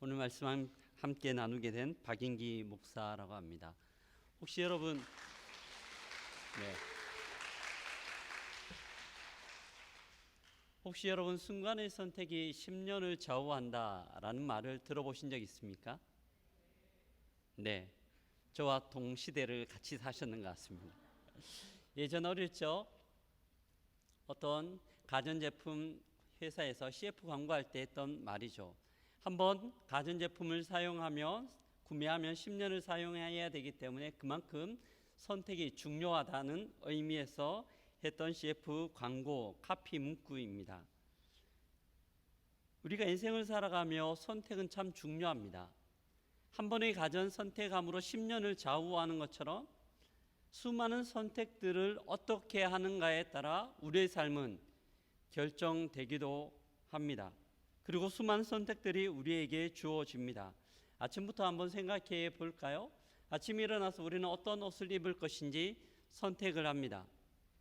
오늘 말씀 함께 나누게 된 박인기 목사라고 합니다. 혹시 여러분 혹시 여러분 순간의 선택이 10년을 좌우한다라는 말을 들어보신 적 있습니까? 네, 저와 동시대를 같이 사셨는 것 같습니다. 예전 어릴 적 어떤 가전제품 회사에서 CF 광고할 때 했던 말이죠. 한번 가전제품을 구매하면 10년을 사용해야 되기 때문에 그만큼 선택이 중요하다는 의미에서 했던 CF 광고 카피 문구입니다. 우리가 인생을 살아가며 선택은 참 중요합니다. 한 번의 가전 선택함으로 10년을 좌우하는 것처럼 수많은 선택들을 어떻게 하는가에 따라 우리의 삶은 결정되기도 합니다. 그리고 수많은 선택들이 우리에게 주어집니다. 아침부터 한번 생각해 볼까요? 아침에 일어나서 우리는 어떤 옷을 입을 것인지 선택을 합니다.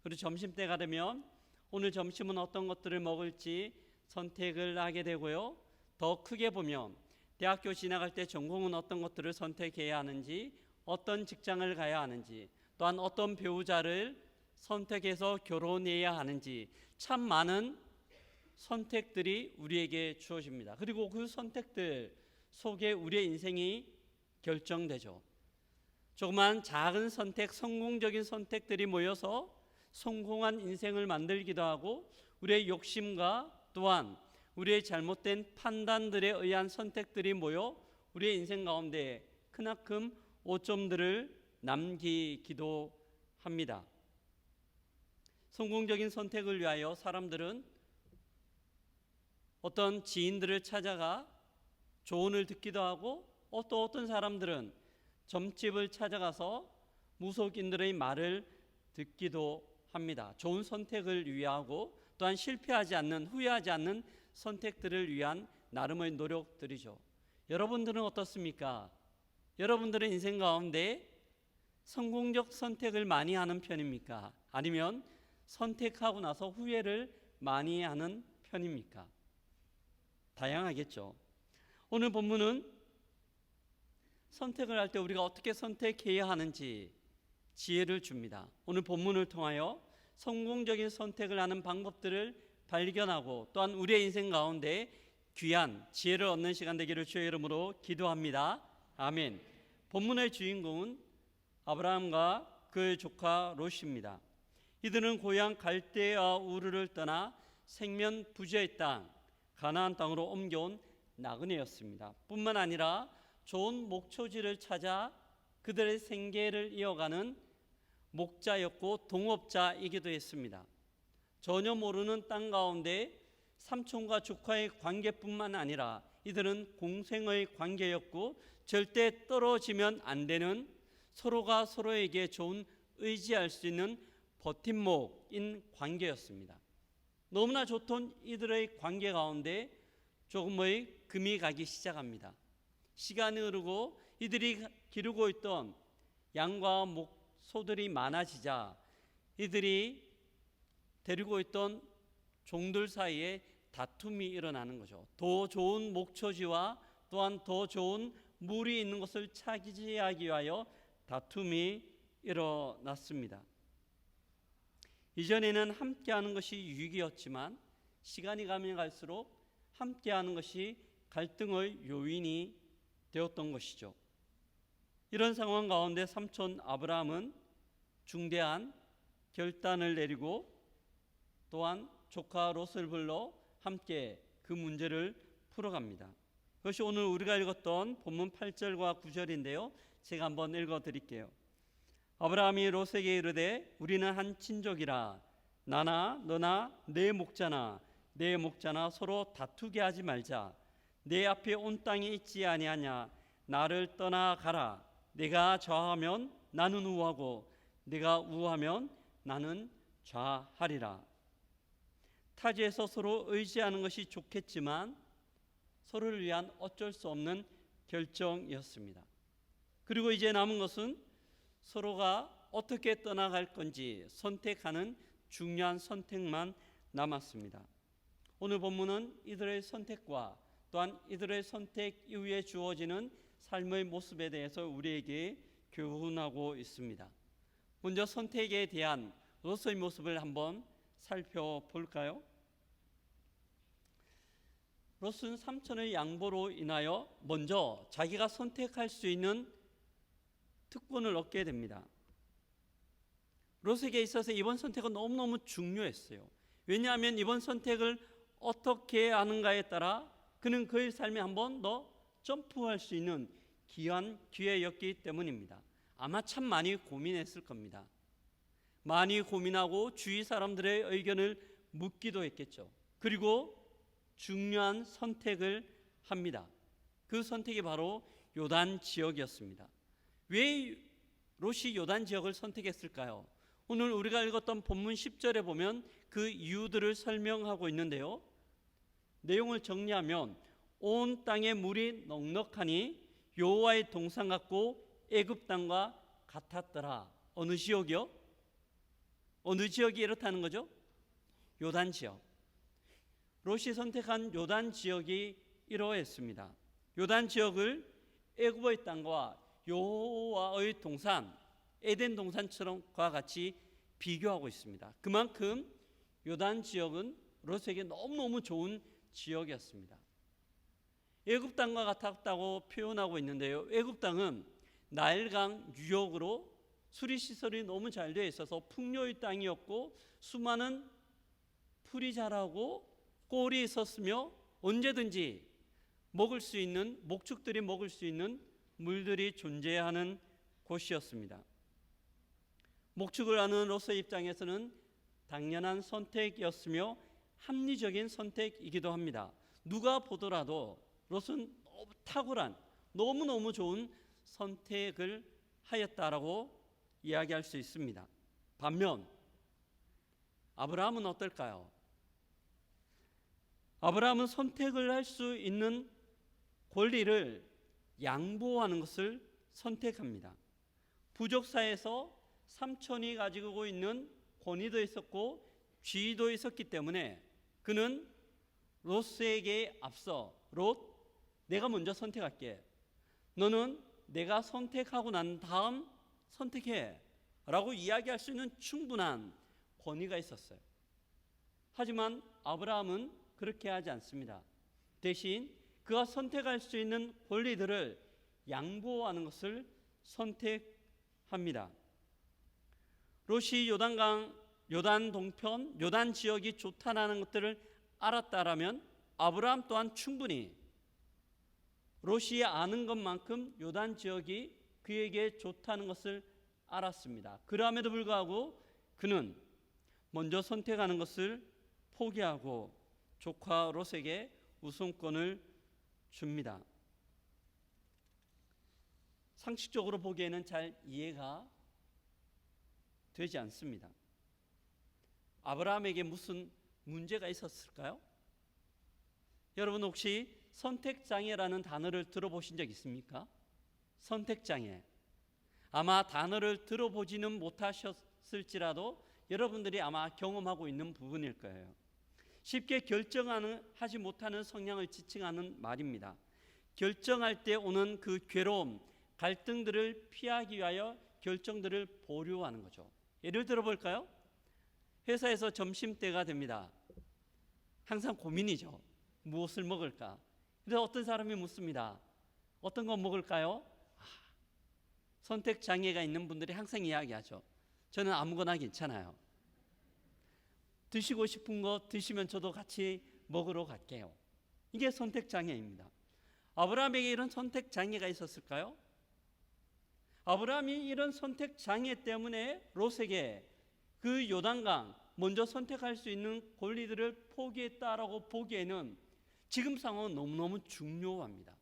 그리고 점심때가 되면 오늘 점심은 어떤 것들을 먹을지 선택을 하게 되고요. 더 크게 보면 대학교 지나갈 때 전공은 어떤 것들을 선택해야 하는지, 어떤 직장을 가야 하는지, 또한 어떤 배우자를 선택해서 결혼해야 하는지 참 많은 선택들이 우리에게 주어집니다. 그리고 그 선택들 속에 우리의 인생이 결정되죠. 조그만 작은 선택, 성공적인 선택들이 모여서 성공한 인생을 만들기도 하고 우리의 욕심과 또한 우리의 잘못된 판단들에 의한 선택들이 모여 우리의 인생 가운데 크나큰 오점들을 남기기도 합니다. 성공적인 선택을 위하여 사람들은 어떤 지인들을 찾아가 조언을 듣기도 하고 또 어떤 사람들은 점집을 찾아가서 무속인들의 말을 듣기도 합니다. 좋은 선택을 위하고 또한 실패하지 않는, 후회하지 않는 선택들을 위한 나름의 노력들이죠. 여러분들은 어떻습니까? 여러분들의 인생 가운데 성공적 선택을 많이 하는 편입니까? 아니면 선택하고 나서 후회를 많이 하는 편입니까? 다양하겠죠. 오늘 본문은 선택을 할 때 우리가 어떻게 선택해야 하는지 지혜를 줍니다. 오늘 본문을 통하여 성공적인 선택을 하는 방법들을 발견하고 또한 우리의 인생 가운데 귀한 지혜를 얻는 시간 되기를 주의 이름으로 기도합니다. 아멘. 본문의 주인공은 아브라함과 그의 조카 롯입니다. 이들은 고향 갈대아 우르를 떠나 생면 부지의 땅 가나안 땅으로 옮겨온 나그네였습니다. 뿐만 아니라 좋은 목초지를 찾아 그들의 생계를 이어가는 목자였고 동업자이기도 했습니다. 전혀 모르는 땅 가운데 삼촌과 조카의 관계뿐만 아니라 이들은 공생의 관계였고 절대 떨어지면 안 되는 서로가 서로에게 좋은 의지할 수 있는 버팀목인 관계였습니다. 너무나 좋던 이들의 관계 가운데 조금의 금이 가기 시작합니다. 시간이 흐르고 이들이 기르고 있던 양과 소들이 많아지자 이들이 데리고 있던 종들 사이에 다툼이 일어나는 거죠. 더 좋은 목초지와 또한 더 좋은 물이 있는 것을 차지하기 위하여 다툼이 일어났습니다. 이전에는 함께하는 것이 유익이었지만 시간이 가면 갈수록 함께하는 것이 갈등의 요인이 되었던 것이죠. 이런 상황 가운데 삼촌 아브라함은 중대한 결단을 내리고 또한 조카 롯을 불러 함께 그 문제를 풀어갑니다. 그것이 오늘 우리가 읽었던 본문 8절과 9절인데요. 제가 한번 읽어드릴게요. 아브라함이 롯에게 이르되 우리는 한 친족이라 나나 너나 내 목자나 내 목자나 서로 다투게 하지 말자. 내 앞에 온 땅이 있지 아니하냐. 나를 떠나가라. 내가 좌하면 나는 우하고 내가 우하면 나는 좌하리라. 타지에서 서로 의지하는 것이 좋겠지만 서로를 위한 어쩔 수 없는 결정이었습니다. 그리고 이제 남은 것은 서로가 어떻게 떠나갈 건지 선택하는 중요한 선택만 남았습니다. 오늘 본문은 이들의 선택과 또한 이들의 선택 이후에 주어지는 삶의 모습에 대해서 우리에게 교훈하고 있습니다. 먼저 선택에 대한 롯의 모습을 한번 살펴볼까요? 롯은 삼촌의 양보로 인하여 먼저 자기가 선택할 수 있는 특권을 얻게 됩니다. 롯에게 있어서 이번 선택은 너무너무 중요했어요. 왜냐하면 이번 선택을 어떻게 하는가에 따라 그는 그의 삶에 한 번 더 점프할 수 있는 귀한 기회였기 때문입니다. 아마 참 많이 고민했을 겁니다. 많이 고민하고 주위 사람들의 의견을 묻기도 했겠죠. 그리고 중요한 선택을 합니다. 그 선택이 바로 요단 지역이었습니다. 왜 롯이 요단 지역을 선택했을까요? 오늘 우리가 읽었던 본문 10절에 보면 그 이유들을 설명하고 있는데요. 내용을 정리하면 온 땅에 물이 넉넉하니 여호와의 동산 같고 애굽 땅과 같았더라. 어느 지역이요? 어느 지역이 이렇다는 거죠? 요단 지역. 롯이 선택한 요단 지역이 이러했습니다. 요단 지역을 애굽의 땅과 여호와의 동산, 에덴 동산처럼과 같이 비교하고 있습니다. 그만큼 요단 지역은 롯에게 너무너무 좋은 지역이었습니다. 애굽 땅과 같았다고 표현하고 있는데요. 애굽 땅은 나일강 유역으로 수리시설이 너무 잘 되어 있어서 풍요의 땅이었고 수많은 풀이 자라고 꼴이 있었으며 언제든지 먹을 수 있는 목축들이 먹을 수 있는 물들이 존재하는 곳이었습니다. 목축을 하는 롯의 입장에서는 당연한 선택이었으며 합리적인 선택이기도 합니다. 누가 보더라도 롯은 너무 탁월한 너무너무 좋은 선택을 하였다라고 이야기할 수 있습니다. 반면 아브라함은 어떨까요? 아브라함은 선택을 할 수 있는 권리를 양보하는 것을 선택합니다. 부족사에서 삼촌이 가지고 있는 권위도 있었고 지위도 있었기 때문에 그는 롯에게 앞서 롯, 내가 먼저 선택할게. 너는 내가 선택하고 난 다음 선택해 라고 이야기할 수 있는 충분한 권위가 있었어요. 하지만 아브라함은 그렇게 하지 않습니다. 대신 그가 선택할 수 있는 권리들을 양보하는 것을 선택합니다. 롯이 요단 동편, 요단 지역이 좋다라는 것들을 알았다라면 아브라함 또한 충분히 롯이 아는 것만큼 요단 지역이 그에게 좋다는 것을 알았습니다. 그럼에도 불구하고 그는 먼저 선택하는 것을 포기하고 조카 롯에게 우선권을 줍니다. 상식적으로 보기에는 잘 이해가 되지 않습니다. 아브라함에게 무슨 문제가 있었을까요? 여러분 혹시 선택장애라는 단어를 들어보신 적 있습니까? 선택장애. 아마 단어를 들어보지는 못하셨을지라도 여러분들이 아마 경험하고 있는 부분일 거예요. 쉽게 결정하지 못하는 성향을 지칭하는 말입니다. 결정할 때 오는 그 괴로움, 갈등들을 피하기 위하여 결정들을 보류하는 거죠. 예를 들어 볼까요? 회사에서 점심때가 됩니다. 항상 고민이죠. 무엇을 먹을까? 그래서 어떤 사람이 묻습니다. 어떤 거 먹을까요? 선택 장애가 있는 분들이 항상 이야기하죠. 저는 아무거나 괜찮아요. 드시고 싶은 거 드시면 저도 같이 먹으러 갈게요. 이게 선택 장애입니다. 아브라함에게 이런 선택 장애가 있었을까요? 아브라함이 이런 선택 장애 때문에 롯에게 그 요단강 먼저 선택할 수 있는 권리들을 포기했다라고 보기에는 지금 상황은 너무너무 중요합니다.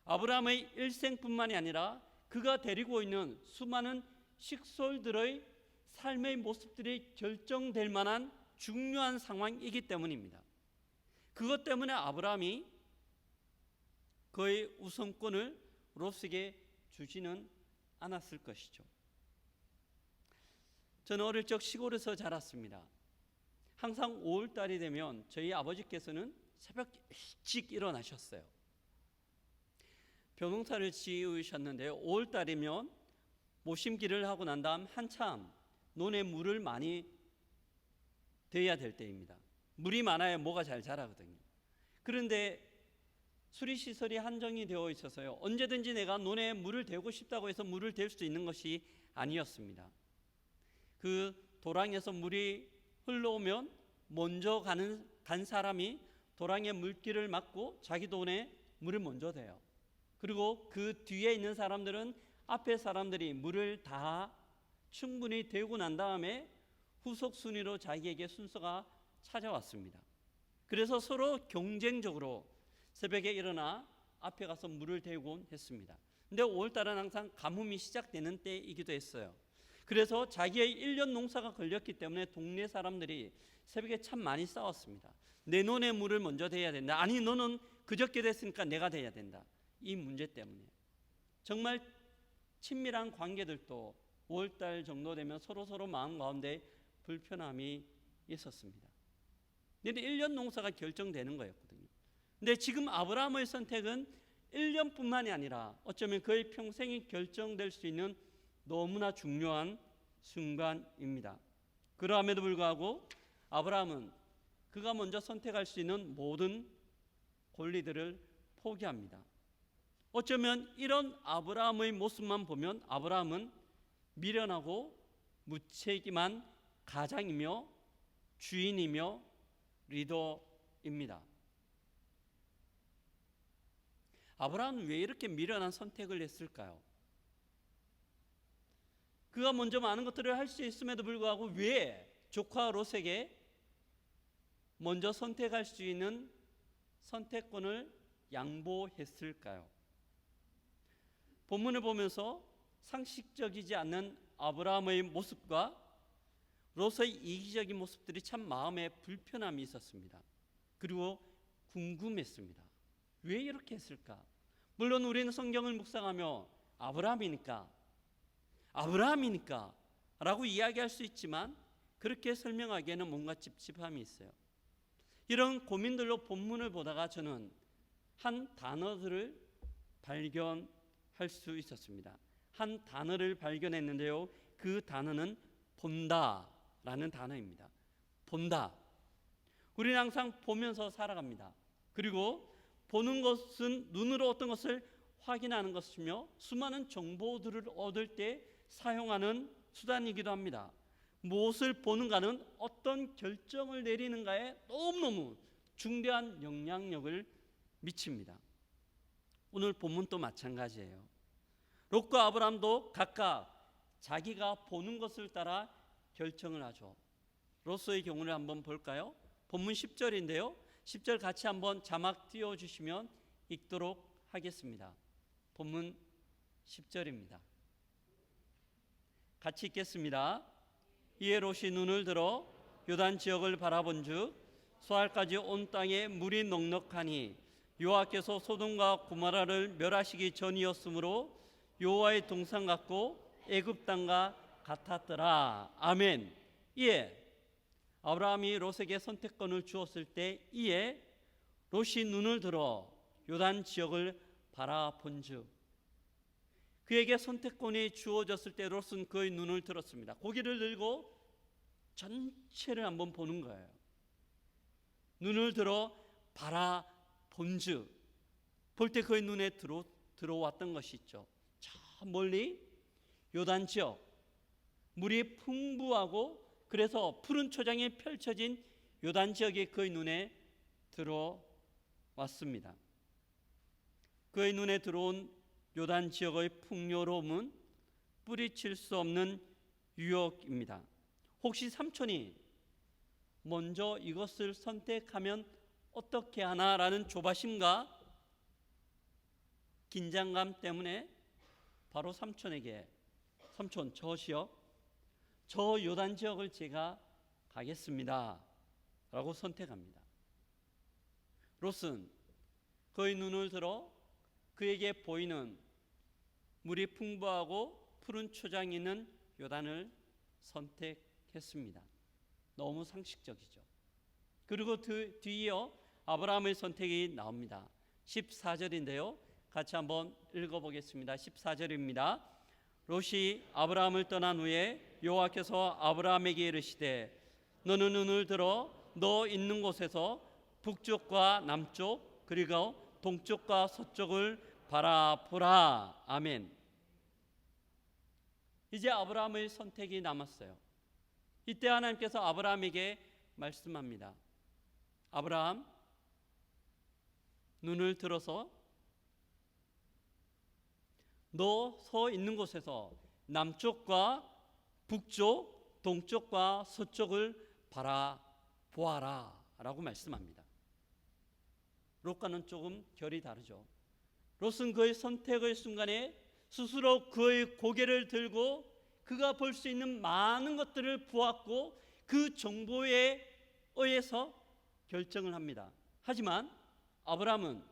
아브라함의 일생뿐만이 아니라 그가 데리고 있는 수많은 식솔들의 삶의 모습들이 결정될 만한 중요한 상황이기 때문입니다. 그것 때문에 아브라함이 그의 우선권을 롯에게 주지는 않았을 것이죠. 저는 어릴 적 시골에서 자랐습니다. 항상 5월달이 되면 저희 아버지께서는 새벽 일찍 일어나셨어요. 벼농사를 지으셨는데요. 5월 달이면 모심기를 하고 난 다음 한참 논에 물을 많이 대야 될 때입니다. 물이 많아야 뭐가 잘 자라거든요. 그런데 수리시설이 한정이 되어 있어서요. 언제든지 내가 논에 물을 대고 싶다고 해서 물을 댈 수 있는 것이 아니었습니다. 그 도랑에서 물이 흘러오면 먼저 간 사람이 도랑의 물길을 막고 자기 돈에 물을 먼저 대요. 그리고 그 뒤에 있는 사람들은 앞에 사람들이 물을 다 충분히 대고 난 다음에 후속 순위로 자기에게 순서가 찾아왔습니다. 그래서 서로 경쟁적으로 새벽에 일어나 앞에 가서 물을 대곤 했습니다. 근데 5월달은 항상 가뭄이 시작되는 때이기도 했어요. 그래서 자기의 1년 농사가 걸렸기 때문에 동네 사람들이 새벽에 참 많이 싸웠습니다. 내 논에 물을 먼저 대야 된다. 아니 너는 그저께 됐으니까 내가 대야 된다. 이 문제 때문에 정말 친밀한 관계들도 5월달 정도 되면 서로 마음 가운데 불편함이 있었습니다. 근데 1년 농사가 결정되는 거였거든요. 근데 지금 아브라함의 선택은 1년뿐만이 아니라 어쩌면 그의 평생이 결정될 수 있는 너무나 중요한 순간입니다. 그럼에도 불구하고 아브라함은 그가 먼저 선택할 수 있는 모든 권리들을 포기합니다. 어쩌면 이런 아브라함의 모습만 보면 아브라함은 미련하고 무책임한 가장이며 주인이며 리더입니다. 아브라함은 왜 이렇게 미련한 선택을 했을까요? 그가 먼저 많은 것들을 할 수 있음에도 불구하고 왜 조카 롯에게 먼저 선택할 수 있는 선택권을 양보했을까요? 본문을 보면서 상식적이지 않는 아브라함의 모습과 롯의 이기적인 모습들이 참 마음에 불편함이 있었습니다. 그리고 궁금했습니다. 왜 이렇게 했을까? 물론 우리는 성경을 묵상하며 아브라함이니까 라고 이야기할 수 있지만 그렇게 설명하기에는 뭔가 찝찝함이 있어요. 이런 고민들로 본문을 보다가 저는 한 단어들을 발견할 수 있었습니다. 한 단어를 발견했는데요. 그 단어는 본다라는 단어입니다. 본다. 우리는 항상 보면서 살아갑니다. 그리고 보는 것은 눈으로 어떤 것을 확인하는 것이며 수많은 정보들을 얻을 때 사용하는 수단이기도 합니다. 무엇을 보는가는 어떤 결정을 내리는가에 너무너무 중대한 영향력을 미칩니다. 오늘 본문도 마찬가지예요. 롯과 아브람도 각각 자기가 보는 것을 따라 결정을 하죠. 롯의 경우를 한번 볼까요? 본문 10절인데요. 10절 같이 한번 자막 띄워주시면 읽도록 하겠습니다. 본문 10절입니다. 같이 읽겠습니다. 이에 롯이 눈을 들어 요단 지역을 바라본즉 소알까지 온 땅에 물이 넉넉하니 여호와께서 소돔과 고모라를 멸하시기 전이었으므로 여호와의 동산 같고 애굽 땅과 같았더라. 아멘. 이에 아브라함이 롯에게 선택권을 주었을 때 이에 롯이 눈을 들어 요단 지역을 바라본즉 그에게 선택권이 주어졌을 때 롯은 그의 눈을 들었습니다. 고개를 들고 전체를 한번 보는 거예요. 눈을 들어 바라본즉 볼 때 그의 눈에 들어왔던 것이 있죠. 저 멀리 요단 지역 물이 풍부하고 그래서 푸른 초장이 펼쳐진 요단 지역이 그의 눈에 들어왔습니다. 그의 눈에 들어온 요단 지역의 풍요로움은 뿌리칠 수 없는 유혹입니다. 혹시 삼촌이 먼저 이것을 선택하면 어떻게 하나라는 조바심과 긴장감 때문에 바로 삼촌에게 삼촌 저시여 저 요단 지역을 제가 가겠습니다 라고 선택합니다. 롯은 그의 눈을 들어 그에게 보이는 물이 풍부하고 푸른 초장이 있는 요단을 선택했습니다. 너무 상식적이죠. 그리고 뒤이어 아브라함의 선택이 나옵니다. 14절인데요. 같이 한번 읽어보겠습니다. 14절입니다. 롯이 아브라함을 떠난 후에 여호와께서 아브라함에게 이르시되 너는 눈을 들어 너 있는 곳에서 북쪽과 남쪽 그리고 동쪽과 서쪽을 바라보라. 아멘. 이제 아브라함의 선택이 남았어요. 이때 하나님께서 아브라함에게 말씀합니다. 아브라함, 눈을 들어서 너 서 있는 곳에서 남쪽과 북쪽, 동쪽과 서쪽을 바라보아라 라고 말씀합니다. 롯과는 조금 결이 다르죠. 롯은 그의 선택의 순간에 스스로 그의 고개를 들고 그가 볼 수 있는 많은 것들을 보았고 그 정보에 의해서 결정을 합니다. 하지만 아브라함은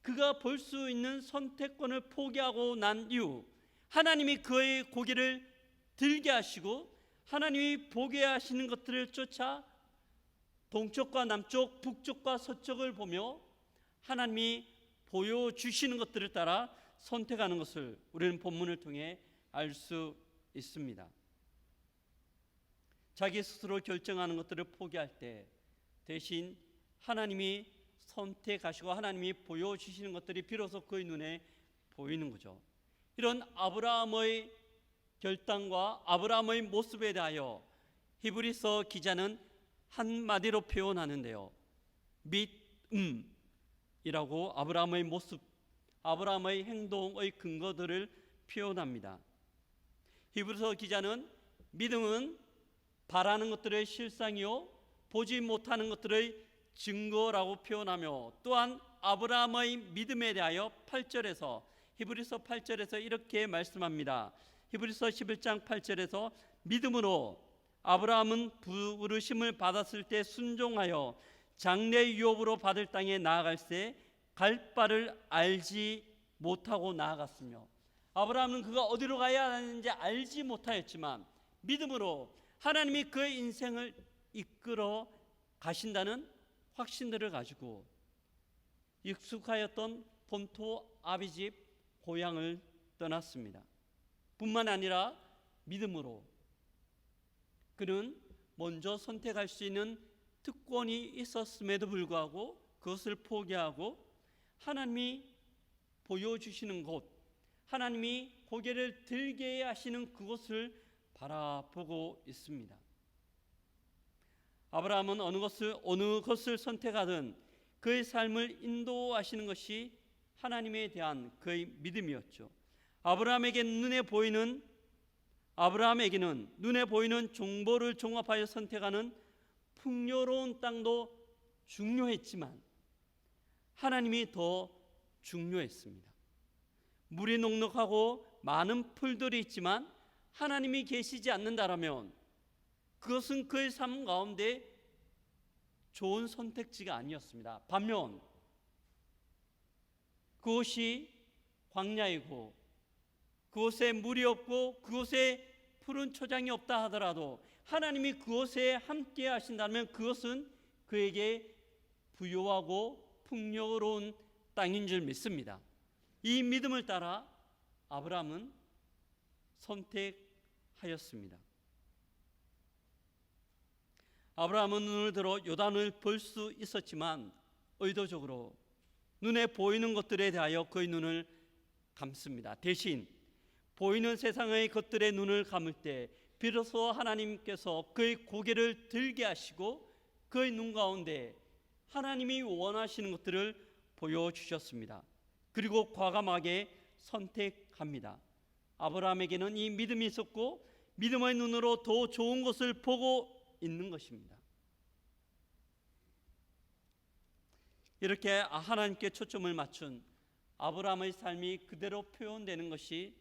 그가 볼 수 있는 선택권을 포기하고 난 이후 하나님이 그의 고개를 들게 하시고 하나님이 보게 하시는 것들을 쫓아 동쪽과 남쪽, 북쪽과 서쪽을 보며 하나님이 보여주시는 것들을 따라 선택하는 것을 우리는 본문을 통해 알 수 있습니다. 자기 스스로 결정하는 것들을 포기할 때 대신 하나님이 선택하시고 하나님이 보여주시는 것들이 비로소 그의 눈에 보이는 거죠. 이런 아브라함의 결단과 아브라함의 모습에 대하여 히브리서 기자는 한마디로 표현하는데요. 믿음이라고 아브라함의 모습, 아브라함의 행동의 근거들을 표현합니다. 히브리서 기자는 믿음은 바라는 것들의 실상이요 보지 못하는 것들의 증거라고 표현하며 또한 아브라함의 믿음에 대하여 8절에서 히브리서 8절에서 이렇게 말씀합니다. 히브리서 11장 8절에서 믿음으로 아브라함은 부르심을 받았을 때 순종하여 장래 유업으로 받을 땅에 나아갈새 갈 바를 알지 못하고 나아갔으며 아브라함은 그가 어디로 가야 하는지 알지 못하였지만 믿음으로 하나님이 그의 인생을 이끌어 가신다는 확신들을 가지고 익숙하였던 본토 아비집 고향을 떠났습니다. 뿐만 아니라 믿음으로 그는 먼저 선택할 수 있는 특권이 있었음에도 불구하고 그것을 포기하고 하나님이 보여주시는 곳, 하나님이 고개를 들게 하시는 그곳을 바라보고 있습니다. 아브라함은 어느 것을 선택하든 그의 삶을 인도하시는 것이 하나님에 대한 그의 믿음이었죠. 아브라함에게는 눈에 보이는 정보를 종합하여 선택하는 풍요로운 땅도 중요했지만 하나님이 더 중요했습니다. 물이 넉넉하고 많은 풀들이 있지만 하나님이 계시지 않는다라면 그것은 그의 삶 가운데 좋은 선택지가 아니었습니다. 반면 그곳이 광야이고 그곳에 물이 없고 그곳에 푸른 초장이 없다 하더라도 하나님이 그곳에 함께 하신다면 그것은 그에게 부요하고 풍요로운 땅인 줄 믿습니다. 이 믿음을 따라 아브라함은 선택하였습니다. 아브라함은 눈을 들어 요단을 볼 수 있었지만 의도적으로 눈에 보이는 것들에 대하여 그의 눈을 감습니다. 대신 보이는 세상의 것들의 눈을 감을 때 비로소 하나님께서 그의 고개를 들게 하시고 그의 눈 가운데 하나님이 원하시는 것들을 보여주셨습니다. 그리고 과감하게 선택합니다. 아브라함에게는 이 믿음이 있었고 믿음의 눈으로 더 좋은 것을 보고 있는 것입니다. 이렇게 하나님께 초점을 맞춘 아브라함의 삶이 그대로 표현된 것이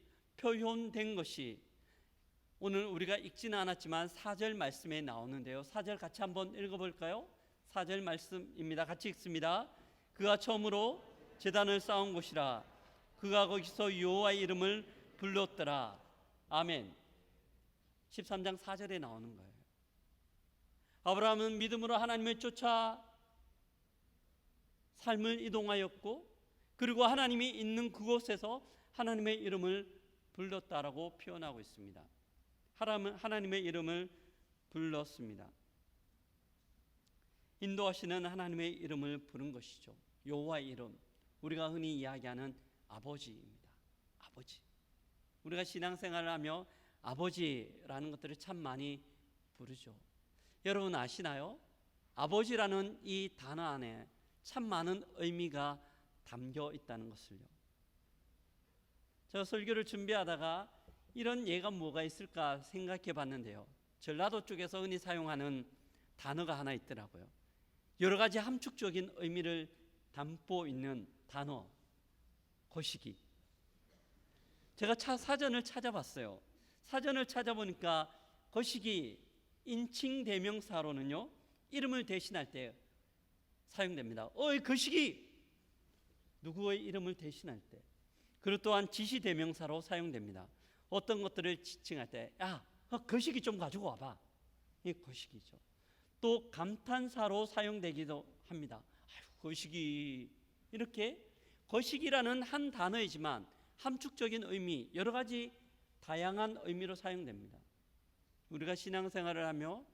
오늘 우리가 읽지는 않았지만 4절 말씀에 나오는데요. 4절 같이 한번 읽어볼까요? 4절 말씀입니다. 같이 읽습니다. 그가 처음으로 제단을 쌓은 곳이라 그가 거기서 여호와의 이름을 불렀더라. 아멘. 13장 4절에 나오는 거예요. 아브라함은 믿음으로 하나님을 쫓아 삶을 이동하였고 그리고 하나님이 있는 그곳에서 하나님의 이름을 불렀다라고 표현하고 있습니다. 하나님의 이름을 불렀습니다. 인도하시는 하나님의 이름을 부른 것이죠. 여호와의 이름, 우리가 흔히 이야기하는 아버지입니다. 아버지. 우리가 신앙생활을 하며 아버지라는 것들을 참 많이 부르죠. 여러분 아시나요? 아버지라는 이 단어 안에 참 많은 의미가 담겨 있다는 것을요. 제가 설교를 준비하다가 이런 예가 뭐가 있을까 생각해 봤는데요. 전라도 쪽에서 흔히 사용하는 단어가 하나 있더라고요. 여러 가지 함축적인 의미를 담고 있는 단어, 거시기. 제가 사전을 찾아봤어요. 사전을 찾아보니까 거시기 인칭 대명사로는요, 이름을 대신할 때 사용됩니다. 어이 거시기, 누구의 이름을 대신할 때. 그리고 또한 지시 대명사로 사용됩니다. 어떤 것들을 지칭할 때, 야, 거시기 좀 가지고 와봐. 이 거시기죠. 또 감탄사로 사용되기도 합니다. 아유, 거시기. 이렇게 거시기라는 한 단어이지만 함축적인 의미, 여러 가지 다양한 의미로 사용됩니다. 우리가 신앙생활을 하며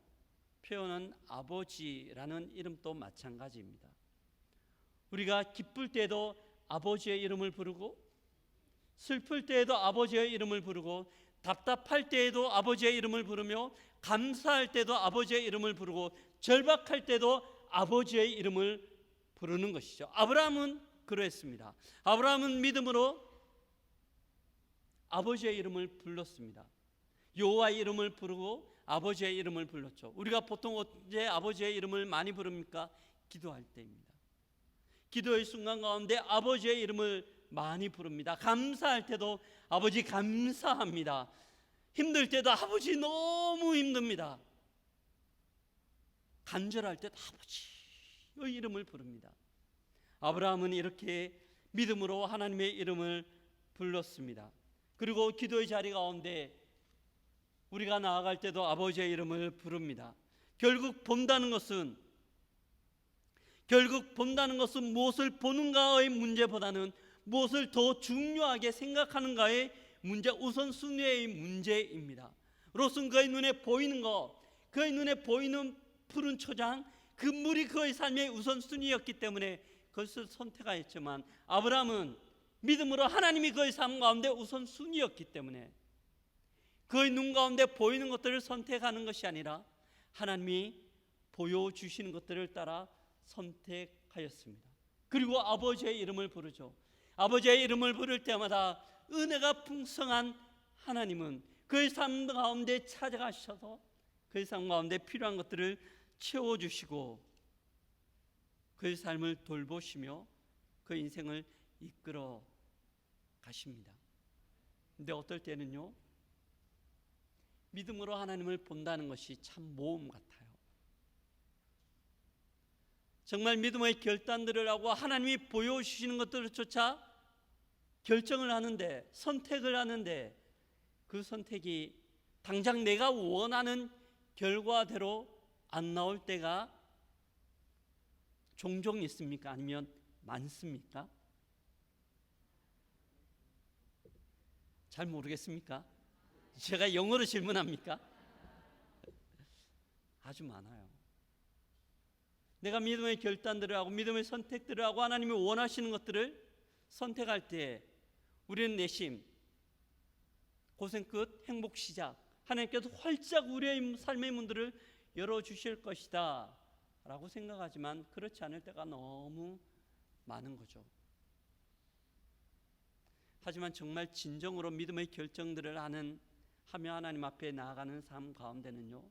표현은 아버지라는 이름도 마찬가지입니다. 우리가 기쁠 때도 아버지의 이름을 부르고, 슬플 때에도 아버지의 이름을 부르고, 답답할 때에도 아버지의 이름을 부르며, 감사할 때도 아버지의 이름을 부르고, 절박할 때도 아버지의 이름을 부르는 것이죠. 아브라함은 그러했습니다. 아브라함은 믿음으로 아버지의 이름을 불렀습니다. 여호와의 이름을 부르고 아버지의 이름을 불렀죠. 우리가 보통 언제 아버지의 이름을 많이 부릅니까? 기도할 때입니다. 기도의 순간 가운데 아버지의 이름을 많이 부릅니다. 감사할 때도 아버지 감사합니다. 힘들 때도 아버지 너무 힘듭니다. 간절할 때도 아버지의 이름을 부릅니다. 아브라함은 이렇게 믿음으로 하나님의 이름을 불렀습니다. 그리고 기도의 자리 가운데 우리가 나아갈 때도 아버지의 이름을 부릅니다. 결국 본다는 것은 무엇을 보는가의 문제보다는 무엇을 더 중요하게 생각하는가의 문제, 우선순위의 문제입니다. 롯은 그의 눈에 보이는 것, 그의 눈에 보이는 푸른 초장, 그 물이 그의 삶의 우선순위였기 때문에 그것을 선택하였지만, 아브라함은 믿음으로 하나님이 그의 삶 가운데 우선순위였기 때문에 그의 눈 가운데 보이는 것들을 선택하는 것이 아니라 하나님이 보여주시는 것들을 따라 선택하였습니다. 그리고 아버지의 이름을 부르죠. 아버지의 이름을 부를 때마다 은혜가 풍성한 하나님은 그의 삶 가운데 찾아가셔서 그의 삶 가운데 필요한 것들을 채워주시고 그의 삶을 돌보시며 그 인생을 이끌어 가십니다. 근데 어떨 때는요, 믿음으로 하나님을 본다는 것이 참 모험 같아요. 정말 믿음의 결단들을 하고 하나님이 보여주시는 것들조차 결정을 하는데, 선택을 하는데 그 선택이 당장 내가 원하는 결과대로 안 나올 때가 종종 있습니까? 아니면 많습니까? 잘 모르겠습니까? 제가 영어로 질문합니까? 아주 많아요. 내가 믿음의 결단들을 하고 믿음의 선택들을 하고 하나님이 원하시는 것들을 선택할 때 우리는 내심 고생 끝 행복 시작, 하나님께서 활짝 우리의 삶의 문들을 열어주실 것이다 라고 생각하지만 그렇지 않을 때가 너무 많은 거죠. 하지만 정말 진정으로 믿음의 결정들을 하며 하나님 앞에 나아가는 삶 가운데는요,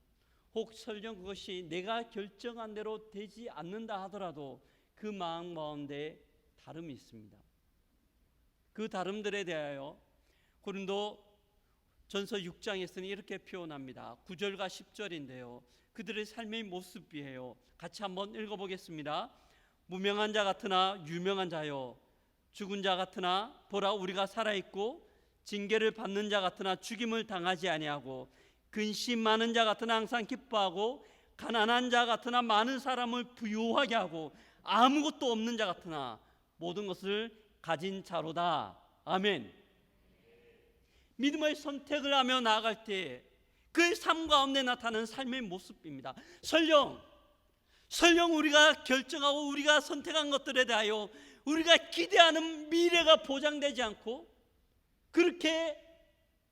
혹 설령 그것이 내가 결정한 대로 되지 않는다 하더라도 그 마음 가운데 다름이 있습니다. 그 다름들에 대하여 고린도 전서 6장에서는 이렇게 표현합니다. 9절과 10절인데요 그들의 삶의 모습이에요. 같이 한번 읽어보겠습니다. 무명한 자 같으나 유명한 자요, 죽은 자 같으나 보라 우리가 살아있고, 징계를 받는 자 같으나 죽임을 당하지 아니하고, 근심 많은 자 같으나 항상 기뻐하고, 가난한 자 같으나 많은 사람을 부유하게 하고, 아무것도 없는 자 같으나 모든 것을 가진 자로다. 아멘. 믿음의 선택을 하며 나아갈 때 그 삶 가운데 나타나는 삶의 모습입니다. 설령 우리가 결정하고 우리가 선택한 것들에 대하여 우리가 기대하는 미래가 보장되지 않고 그렇게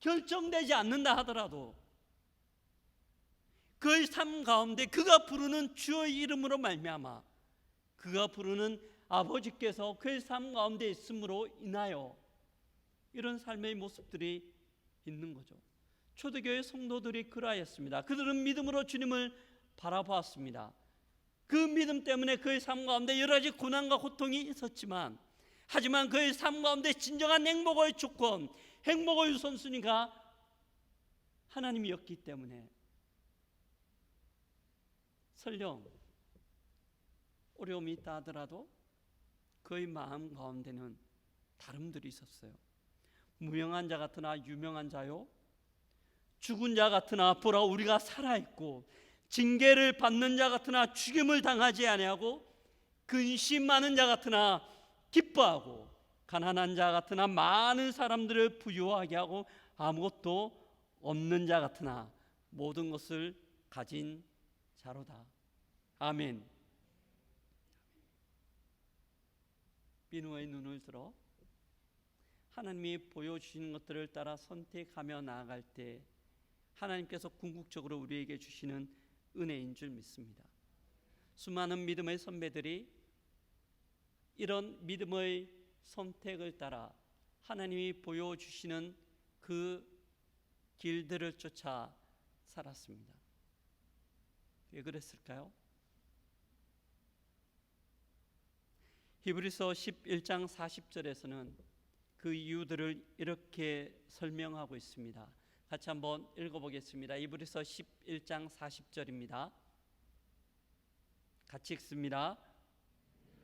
결정되지 않는다 하더라도 그의 삶 가운데 그가 부르는 주의 이름으로 말미암아 그가 부르는 아버지께서 그의 삶 가운데 있음으로 인하여 이런 삶의 모습들이 있는 거죠. 초대교회 성도들이 그러하였습니다. 그들은 믿음으로 주님을 바라보았습니다. 그 믿음 때문에 그의 삶 가운데 여러 가지 고난과 고통이 있었지만 하지만 그의 삶 가운데 진정한 행복의 조건, 행복의 우선순위가 하나님이었기 때문에 설령 어려움이 있다 하더라도 그의 마음 가운데는 다름들이 있었어요. 무명한 자 같으나 유명한 자요, 죽은 자 같으나 보라 우리가 살아있고, 징계를 받는 자 같으나 죽임을 당하지 아니하고, 근심 많은 자 같으나 기뻐하고, 가난한 자 같으나 많은 사람들을 부유하게 하고, 아무것도 없는 자 같으나 모든 것을 가진 자로다. 아멘. 비누의 눈을 들어 하나님이 보여주시는 것들을 따라 선택하며 나아갈 때 하나님께서 궁극적으로 우리에게 주시는 은혜인 줄 믿습니다. 수많은 믿음의 선배들이 이런 믿음의 선택을 따라 하나님이 보여주시는 그 길들을 쫓아 살았습니다. 왜 그랬을까요? 히브리서 11장 40절에서는 그 이유들을 이렇게 설명하고 있습니다. 같이 한번 읽어보겠습니다. 히브리서 11장 40절입니다. 같이 읽습니다.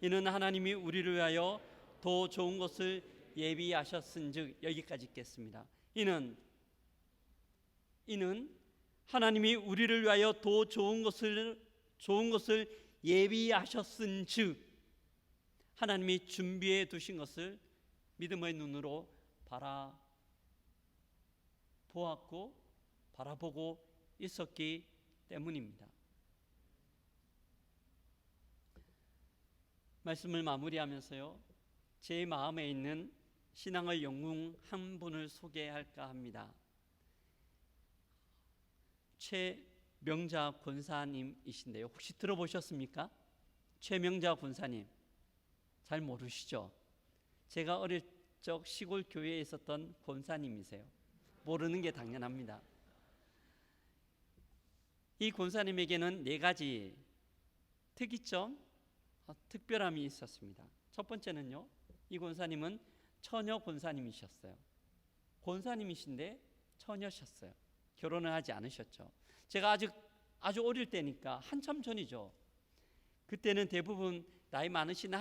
이는 하나님이 우리를 위하여 더 좋은 것을 예비하셨은즉, 여기까지 읽겠습니다. 이는 하나님이 우리를 위하여 더 좋은 것을 예비하셨은즉, 하나님이 준비해 두신 것을 믿음의 눈으로 바라보고 있었기 때문입니다. 말씀을 마무리하면서요, 제 마음에 있는 신앙의 영웅 한 분을 소개할까 합니다. 최명자 권사님이신데요, 혹시 들어보셨습니까? 최명자 권사님 잘 모르시죠? 제가 어릴 적 시골 교회에 있었던 권사님이세요. 모르는 게 당연합니다. 이 권사님에게는 4가지 특이점, 특별함이 있었습니다. 첫 번째는요, 이 권사님은 처녀 권사님이셨어요. 권사님이신데 처녀셨어요. 결혼을 하지 않으셨죠. 제가 아주 어릴 때니까 한참 전이죠. 그때는 대부분 나이 많으신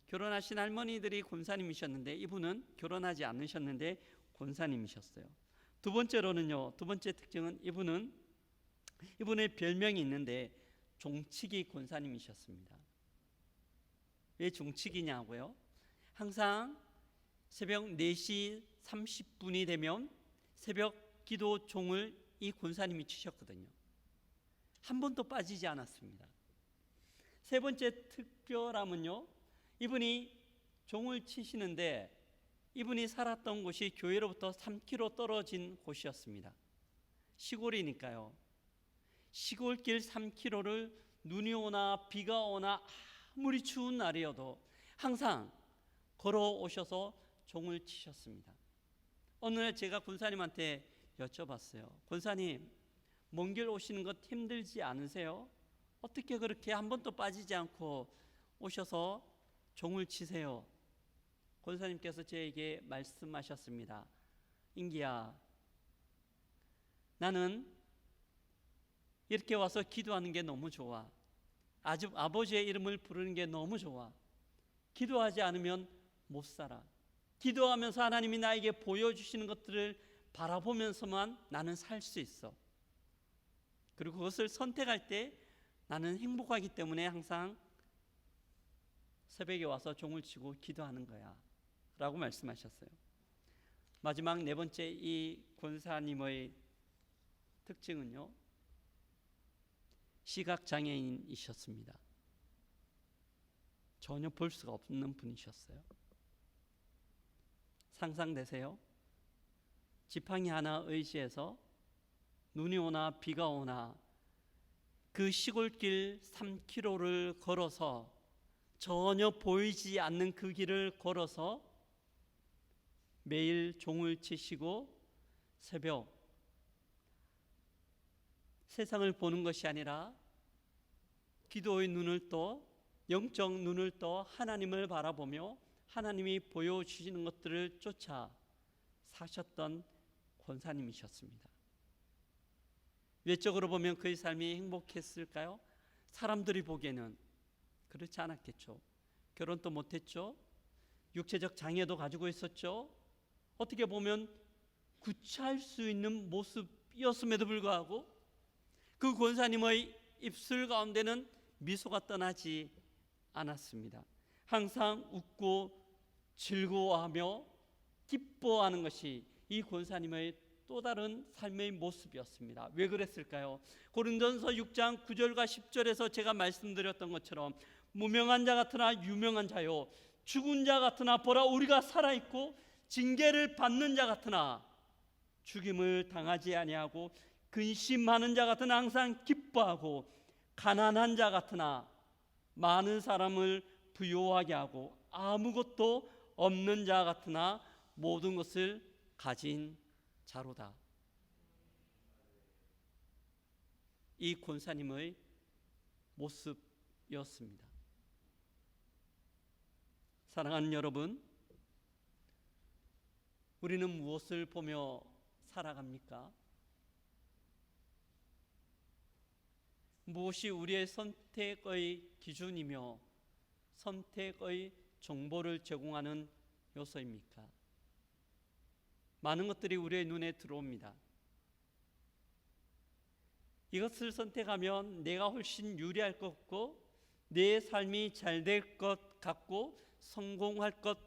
결혼하신 할머니들이 권사님이셨는데 이분은 결혼하지 않으셨는데 권사님이셨어요. 두 번째 특징은 이분의 별명이 있는데 종치기 권사님이셨습니다. 왜 종치기냐고요? 항상 새벽 4시 30분이 되면 새벽 기도 종을 이 권사님이 치셨거든요. 한 번도 빠지지 않았습니다. 세 번째 특별함은요, 이분이 종을 치시는데 이분이 살았던 곳이 교회로부터 3km 떨어진 곳이었습니다. 시골이니까요. 시골길 3km를 눈이 오나 비가 오나 아무리 추운 날이어도 항상 걸어오셔서 종을 치셨습니다. 어느 날 제가 권사님한테 여쭤봤어요. 권사님, 먼 길 오시는 것 힘들지 않으세요? 어떻게 그렇게 한 번도 빠지지 않고 오셔서 종을 치세요? 권사님께서 저에게 말씀하셨습니다. 인기야, 나는 이렇게 와서 기도하는 게 너무 좋아. 아버지의 이름을 부르는 게 너무 좋아. 기도하지 않으면 못 살아. 기도하면서 하나님이 나에게 보여주시는 것들을 바라보면서만 나는 살 수 있어. 그리고 그것을 선택할 때 나는 행복하기 때문에 항상 새벽에 와서 종을 치고 기도하는 거야 라고 말씀하셨어요. 마지막 네 번째 이 권사님의 특징은요, 시각장애인이셨습니다. 전혀 볼 수가 없는 분이셨어요. 상상되세요? 지팡이 하나 의지해서 눈이 오나 비가 오나 그 시골길 3km를 걸어서 전혀 보이지 않는 그 길을 걸어서 매일 종을 치시고 새벽 세상을 보는 것이 아니라 기도의 눈을 떠, 영적 눈을 떠 하나님을 바라보며 하나님이 보여주시는 것들을 쫓아 사셨던 권사님이셨습니다. 외적으로 보면 그의 삶이 행복했을까요? 사람들이 보기에는 그렇지 않았겠죠. 결혼도 못했죠. 육체적 장애도 가지고 있었죠. 어떻게 보면 구차할 수 있는 모습이었음에도 불구하고 그 권사님의 입술 가운데는 미소가 떠나지 않았습니다. 항상 웃고 즐거워하며 기뻐하는 것이 이 권사님의 또 다른 삶의 모습이었습니다. 왜 그랬을까요? 고린도전서 6장 9절과 10절에서 제가 말씀드렸던 것처럼 무명한 자 같으나 유명한 자요, 죽은 자 같으나 보라 우리가 살아있고 징계를 받는 자 같으나 죽임을 당하지 아니하고 근심하는 자 같으나 항상 기뻐하고 가난한 자 같으나 많은 사람을 부요하게 하고 아무것도 없는 자 같으나 모든 것을 가진 자로다. 이 권사님의 모습이었습니다. 사랑하는 여러분, 우리는 무엇을 보며 살아갑니까? 무엇이 우리의 선택의 기준이며 선택의 정보를 제공하는 요소입니까? 많은 것들이 우리의 눈에 들어옵니다. 이것을 선택하면 내가 훨씬 유리할 것 같고 내 삶이 잘 될 것 같고 성공할 것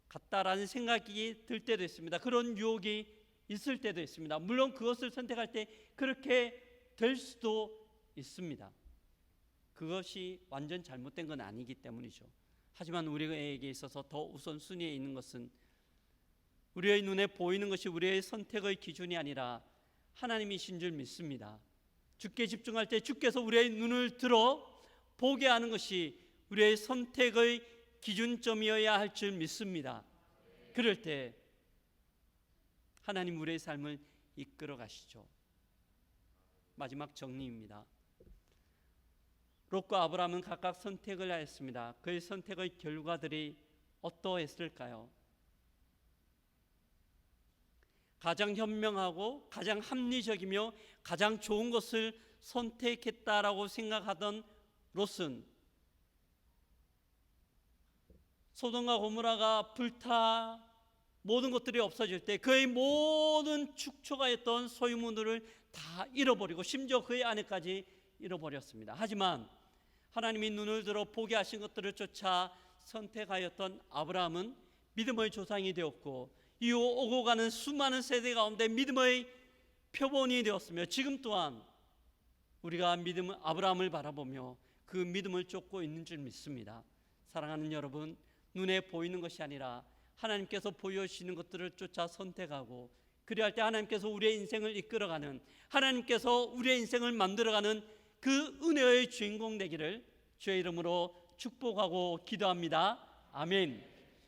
같다라는 생각이 들 때도 있습니다. 그런 유혹이 있을 때도 있습니다. 물론 그것을 선택할 때 그렇게 될 수도 있습니다. 그것이 완전 잘못된 건 아니기 때문이죠. 하지만 우리에게 있어서 더 우선순위에 있는 것은 우리의 눈에 보이는 것이 우리의 선택의 기준이 아니라 하나님이신 줄 믿습니다. 주께 집중할 때 주께서 우리의 눈을 들어 보게 하는 것이 우리의 선택의 기준점이어야 할 줄 믿습니다. 그럴 때 하나님 우리의 삶을 이끌어 가시죠. 마지막 정리입니다. 롯과 아브라함은 각각 선택을 하였습니다. 그의 선택의 결과들이 어떠했을까요? 가장 현명하고 가장 합리적이며 가장 좋은 것을 선택했다라고 생각하던 롯은 소돔과 고모라가 불타 모든 것들이 없어질 때 그의 모든 축초가 했던 소유물들을 다 잃어버리고 심지어 그의 아내까지 잃어버렸습니다. 하지만 하나님이 눈을 들어 보게 하신 것들을 쫓아 선택하였던 아브라함은 믿음의 조상이 되었고 이후 오고 가는 수많은 세대 가운데 믿음의 표본이 되었으며 지금 또한 우리가 아브라함을 바라보며 그 믿음을 쫓고 있는 줄 믿습니다. 사랑하는 여러분, 눈에 보이는 것이 아니라 하나님께서 보여주시는 것들을 쫓아 선택하고 그리할 때 하나님께서 우리의 인생을 이끌어가는, 하나님께서 우리의 인생을 만들어가는 그 은혜의 주인공 되기를 주의 이름으로 축복하고 기도합니다. 아멘.